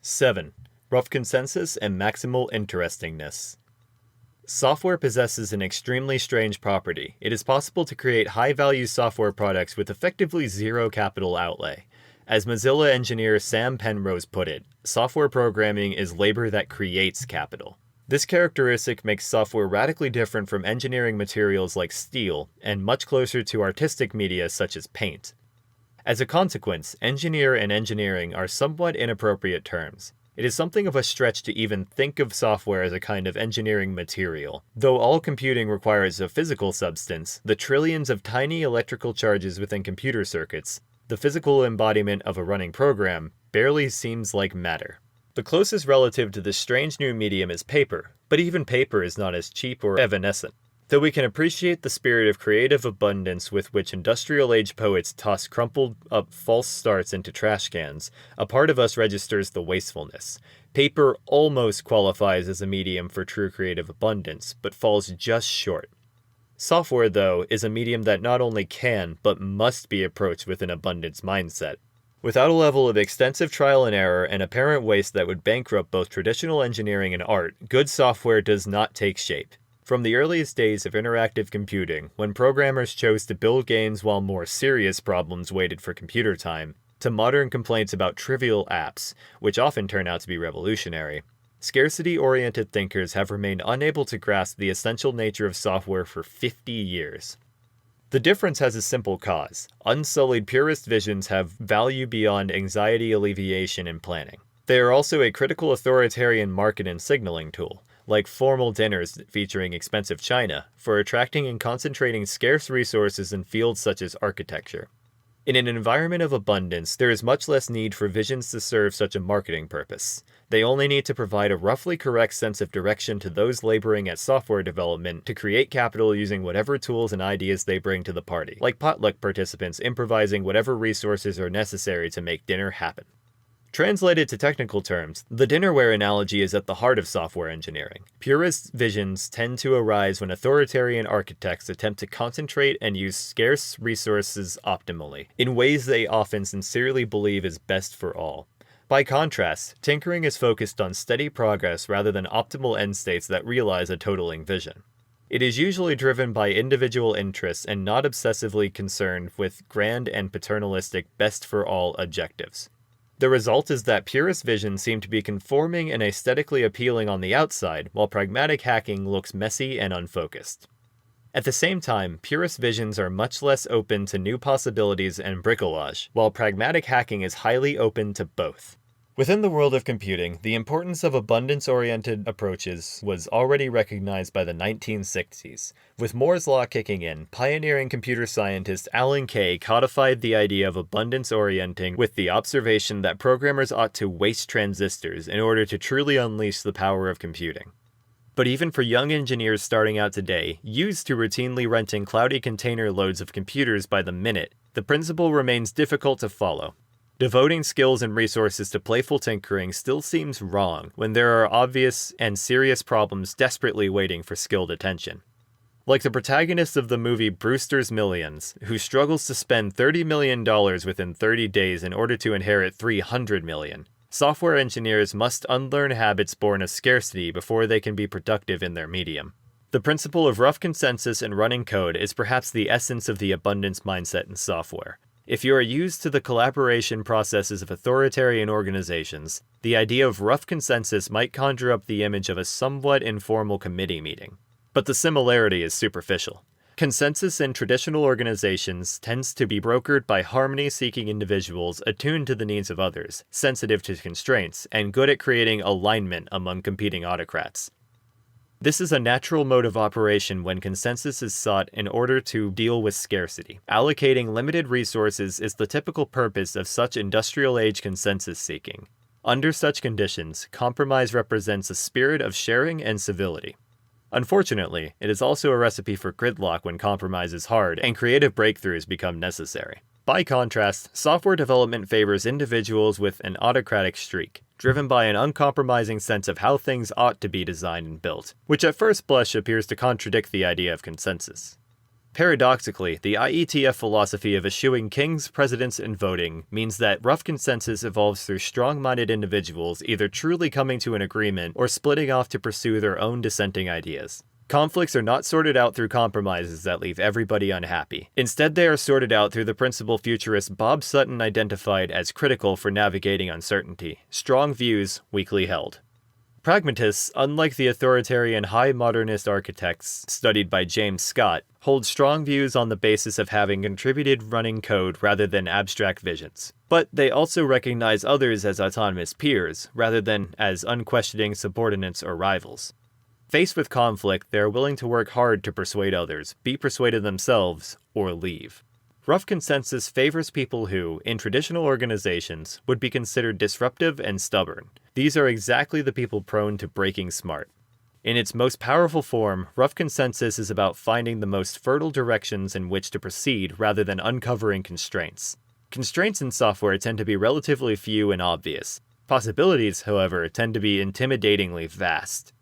7. Rough consensus and maximal interestingness. Software possesses an extremely strange property. It is possible to create high-value software products with effectively zero capital outlay. As Mozilla engineer Sam Penrose put it, software programming is labor that creates capital. This characteristic makes software radically different from engineering materials like steel and much closer to artistic media such as paint. As a consequence, engineer and engineering are somewhat inappropriate terms. It is something of a stretch to even think of software as a kind of engineering material. Though all computing requires a physical substance, the trillions of tiny electrical charges within computer circuits, the physical embodiment of a running program, barely seems like matter. The closest relative to this strange new medium is paper, but even paper is not as cheap or evanescent. Though we can appreciate the spirit of creative abundance with which industrial-age poets toss crumpled-up false starts into trash cans, a part of us registers the wastefulness. Paper almost qualifies as a medium for true creative abundance, but falls just short. Software, though, is a medium that not only can, but must be approached with an abundance mindset. Without a level of extensive trial and error and apparent waste that would bankrupt both traditional engineering and art, good software does not take shape. From the earliest days of interactive computing, when programmers chose to build games while more serious problems waited for computer time, to modern complaints about trivial apps, which often turn out to be revolutionary, scarcity-oriented thinkers have remained unable to grasp the essential nature of software for 50 years. The difference has a simple cause. Unsullied purist visions have value beyond anxiety alleviation and planning. They are also a critical authoritarian market and signaling tool, like formal dinners featuring expensive china, for attracting and concentrating scarce resources in fields such as architecture. In an environment of abundance, there is much less need for visions to serve such a marketing purpose. They only need to provide a roughly correct sense of direction to those laboring at software development to create capital using whatever tools and ideas they bring to the party, like potluck participants improvising whatever resources are necessary to make dinner happen. Translated to technical terms, the dinnerware analogy is at the heart of software engineering. Purist visions tend to arise when authoritarian architects attempt to concentrate and use scarce resources optimally, in ways they often sincerely believe is best for all. By contrast, tinkering is focused on steady progress rather than optimal end states that realize a totaling vision. It is usually driven by individual interests and not obsessively concerned with grand and paternalistic best-for-all objectives. The result is that purist visions seem to be conforming and aesthetically appealing on the outside, while pragmatic hacking looks messy and unfocused. At the same time, purist visions are much less open to new possibilities and bricolage, while pragmatic hacking is highly open to both. Within the world of computing, the importance of abundance-oriented approaches was already recognized by the 1960s. With Moore's Law kicking in, pioneering computer scientist Alan Kay codified the idea of abundance orienting with the observation that programmers ought to waste transistors in order to truly unleash the power of computing. But even for young engineers starting out today, used to routinely renting cloudy container loads of computers by the minute, the principle remains difficult to follow. Devoting skills and resources to playful tinkering still seems wrong when there are obvious and serious problems desperately waiting for skilled attention. Like the protagonist of the movie Brewster's Millions, who struggles to spend $30 million within 30 days in order to inherit $300 million, software engineers must unlearn habits born of scarcity before they can be productive in their medium. The principle of rough consensus and running code is perhaps the essence of the abundance mindset in software. If you are used to the collaboration processes of authoritarian organizations, the idea of rough consensus might conjure up the image of a somewhat informal committee meeting. But the similarity is superficial. Consensus in traditional organizations tends to be brokered by harmony-seeking individuals attuned to the needs of others, sensitive to constraints, and good at creating alignment among competing autocrats. This is a natural mode of operation when consensus is sought in order to deal with scarcity. Allocating limited resources is the typical purpose of such industrial-age consensus seeking. Under such conditions, compromise represents a spirit of sharing and civility. Unfortunately, it is also a recipe for gridlock when compromise is hard and creative breakthroughs become necessary. By contrast, software development favors individuals with an autocratic streak, driven by an uncompromising sense of how things ought to be designed and built, which at first blush appears to contradict the idea of consensus. Paradoxically, the IETF philosophy of eschewing kings, presidents, and voting means that rough consensus evolves through strong-minded individuals either truly coming to an agreement or splitting off to pursue their own dissenting ideas. Conflicts are not sorted out through compromises that leave everybody unhappy. Instead, they are sorted out through the principle futurist Bob Sutton identified as critical for navigating uncertainty: strong views, weakly held. Pragmatists, unlike the authoritarian high modernist architects studied by James Scott, hold strong views on the basis of having contributed running code rather than abstract visions. But they also recognize others as autonomous peers, rather than as unquestioning subordinates or rivals. Faced with conflict, they are willing to work hard to persuade others, be persuaded themselves, or leave. Rough consensus favors people who, in traditional organizations, would be considered disruptive and stubborn. These are exactly the people prone to breaking smart. In its most powerful form, rough consensus is about finding the most fertile directions in which to proceed rather than uncovering constraints. Constraints in software tend to be relatively few and obvious. Possibilities, however, tend to be intimidatingly vast.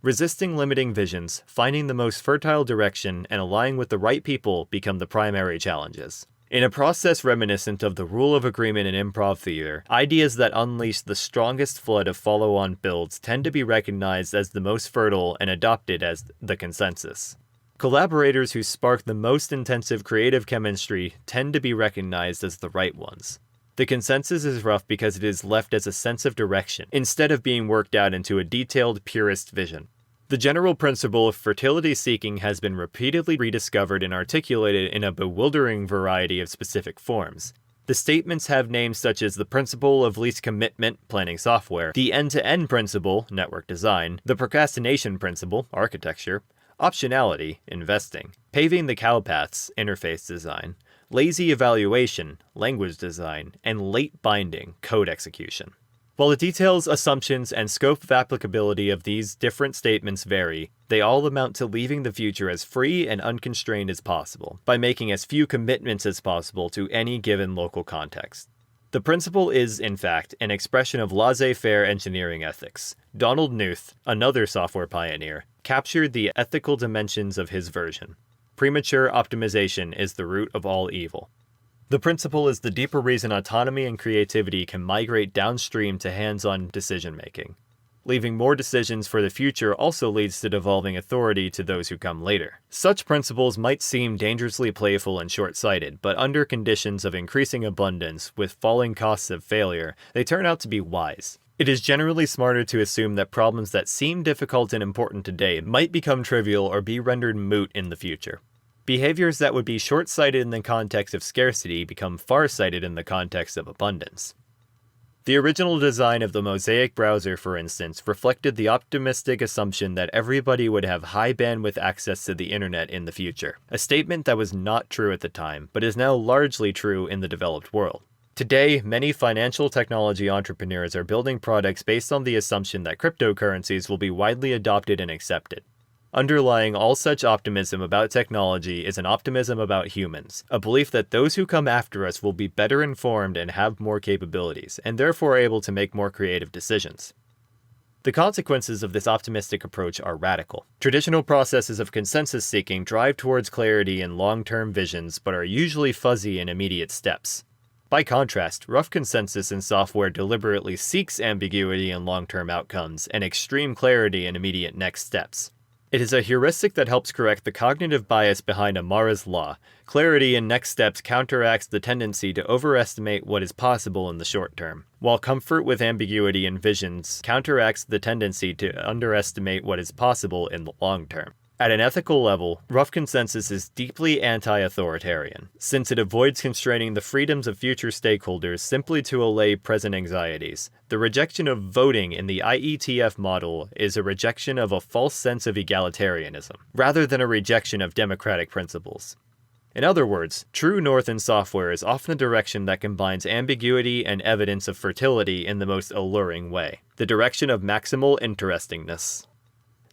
Resisting limiting visions, finding the most fertile direction, and aligning with the right people become the primary challenges. In a process reminiscent of the rule of agreement in improv theater, ideas that unleash the strongest flood of follow-on builds tend to be recognized as the most fertile and adopted as the consensus. Collaborators who spark the most intensive creative chemistry tend to be recognized as the right ones. The consensus is rough because it is left as a sense of direction, instead of being worked out into a detailed, purist vision. The general principle of fertility seeking has been repeatedly rediscovered and articulated in a bewildering variety of specific forms. The statements have names such as the principle of least commitment, planning software, the end-to-end principle, network design, the procrastination principle, architecture, optionality, investing, paving the cowpaths, interface design, lazy evaluation, language design, and late binding, code execution. While the details, assumptions, and scope of applicability of these different statements vary, they all amount to leaving the future as free and unconstrained as possible, by making as few commitments as possible to any given local context. The principle is, in fact, an expression of laissez-faire engineering ethics. Donald Knuth, another software pioneer, captured the ethical dimensions of his version. Premature optimization is the root of all evil. The principle is the deeper reason autonomy and creativity can migrate downstream to hands-on decision-making. Leaving more decisions for the future also leads to devolving authority to those who come later. Such principles might seem dangerously playful and short-sighted, but under conditions of increasing abundance with falling costs of failure, they turn out to be wise. It is generally smarter to assume that problems that seem difficult and important today might become trivial or be rendered moot in the future. Behaviors that would be short-sighted in the context of scarcity become far-sighted in the context of abundance. The original design of the Mosaic browser, for instance, reflected the optimistic assumption that everybody would have high-bandwidth access to the internet in the future, a statement that was not true at the time, but is now largely true in the developed world. Today, many financial technology entrepreneurs are building products based on the assumption that cryptocurrencies will be widely adopted and accepted. Underlying all such optimism about technology is an optimism about humans, a belief that those who come after us will be better informed and have more capabilities, and therefore able to make more creative decisions. The consequences of this optimistic approach are radical. Traditional processes of consensus seeking drive towards clarity and long-term visions, but are usually fuzzy in immediate steps. By contrast, rough consensus in software deliberately seeks ambiguity in long-term outcomes and extreme clarity in immediate next steps. It is a heuristic that helps correct the cognitive bias behind Amara's law. Clarity in next steps counteracts the tendency to overestimate what is possible in the short term, while comfort with ambiguity in visions counteracts the tendency to underestimate what is possible in the long term. At an ethical level, rough consensus is deeply anti-authoritarian, since it avoids constraining the freedoms of future stakeholders simply to allay present anxieties. The rejection of voting in the IETF model is a rejection of a false sense of egalitarianism, rather than a rejection of democratic principles. In other words, true north in software is often a direction that combines ambiguity and evidence of fertility in the most alluring way, the direction of maximal interestingness.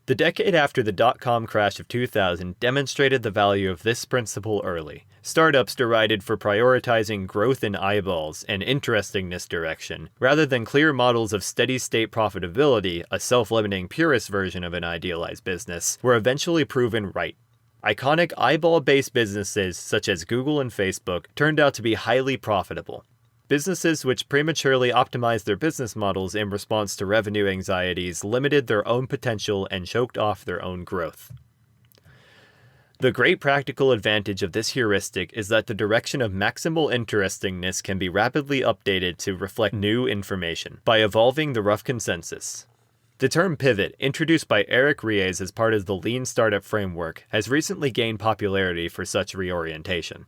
The decade after the dot-com crash of 2000 demonstrated the value of this principle early. Startups derided for prioritizing growth in eyeballs and interestingness direction, rather than clear models of steady-state profitability, a self-limiting purist version of an idealized business, were eventually proven right. iconic eyeball-based businesses such as Google and Facebook turned out to be highly profitable. Businesses which prematurely optimized their business models in response to revenue anxieties limited their own potential and choked off their own growth. The great practical advantage of this heuristic is that the direction of maximal interestingness can be rapidly updated to reflect new information by evolving the rough consensus. The term pivot, introduced by Eric Ries as part of the Lean Startup Framework, has recently gained popularity for such reorientation.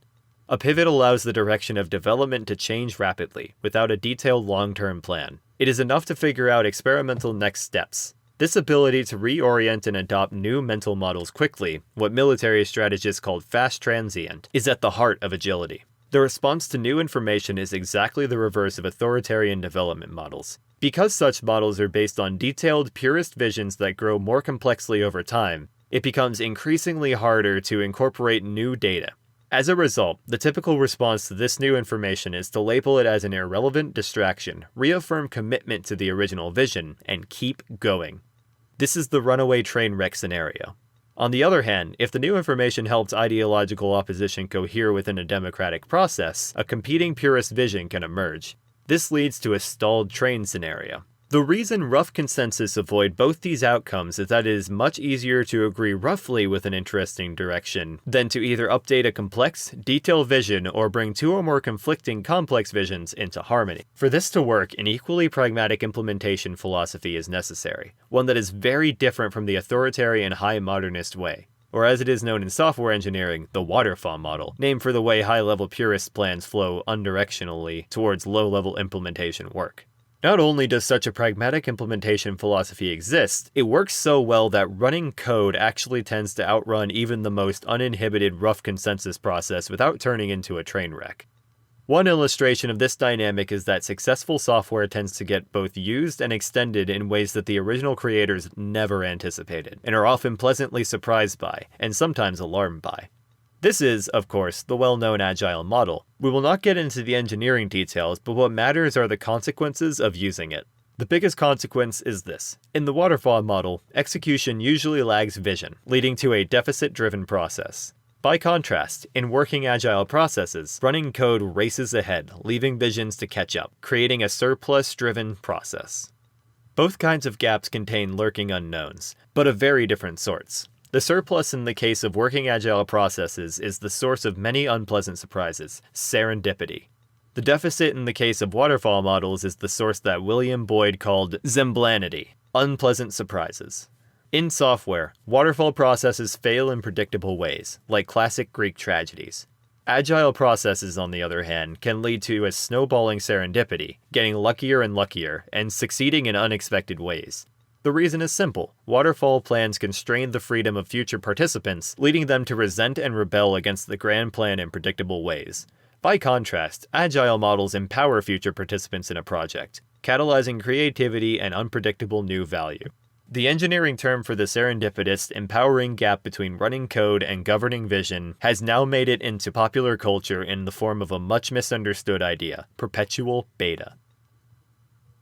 A pivot allows the direction of development to change rapidly, without a detailed long-term plan. It is enough to figure out experimental next steps. This ability to reorient and adopt new mental models quickly, what military strategists call fast transient, is at the heart of agility. The response to new information is exactly the reverse of authoritarian development models. Because such models are based on detailed, purist visions that grow more complexly over time, it becomes increasingly harder to incorporate new data. As a result, the typical response to this new information is to label it as an irrelevant distraction, reaffirm commitment to the original vision, and keep going. This is the runaway train wreck scenario. On the other hand, if the new information helps ideological opposition cohere within a democratic process, a competing purist vision can emerge. This leads to a stalled train scenario. The reason rough consensus avoid both these outcomes is that it is much easier to agree roughly with an interesting direction than to either update a complex, detailed vision or bring two or more conflicting complex visions into harmony. For this to work, an equally pragmatic implementation philosophy is necessary, one that is very different from the authoritarian high modernist way, or as it is known in software engineering, the waterfall model, named for the way high-level purist plans flow unidirectionally towards low-level implementation work. Not only does such a pragmatic implementation philosophy exist, it works so well that running code actually tends to outrun even the most uninhibited rough consensus process without turning into a train wreck. One illustration of this dynamic is that successful software tends to get both used and extended in ways that the original creators never anticipated, and are often pleasantly surprised by, and sometimes alarmed by. This is, of course, the well-known agile model. We will not get into the engineering details, but what matters are the consequences of using it. The biggest consequence is this. In the waterfall model, execution usually lags vision, leading to a deficit-driven process. By contrast, in working agile processes, running code races ahead, leaving visions to catch up, creating a surplus-driven process. Both kinds of gaps contain lurking unknowns, but of very different sorts. The surplus in the case of working agile processes is the source of many unpleasant surprises, serendipity. The deficit in the case of waterfall models is the source that William Boyd called zemblanity, unpleasant surprises. In software, waterfall processes fail in predictable ways, like classic Greek tragedies. Agile processes, on the other hand, can lead to a snowballing serendipity, getting luckier and luckier, and succeeding in unexpected ways. The reason is simple. Waterfall plans constrain the freedom of future participants, leading them to resent and rebel against the grand plan in predictable ways. By contrast, agile models empower future participants in a project, catalyzing creativity and unpredictable new value. The engineering term for the serendipitous, empowering gap between running code and governing vision has now made it into popular culture in the form of a much misunderstood idea, perpetual beta.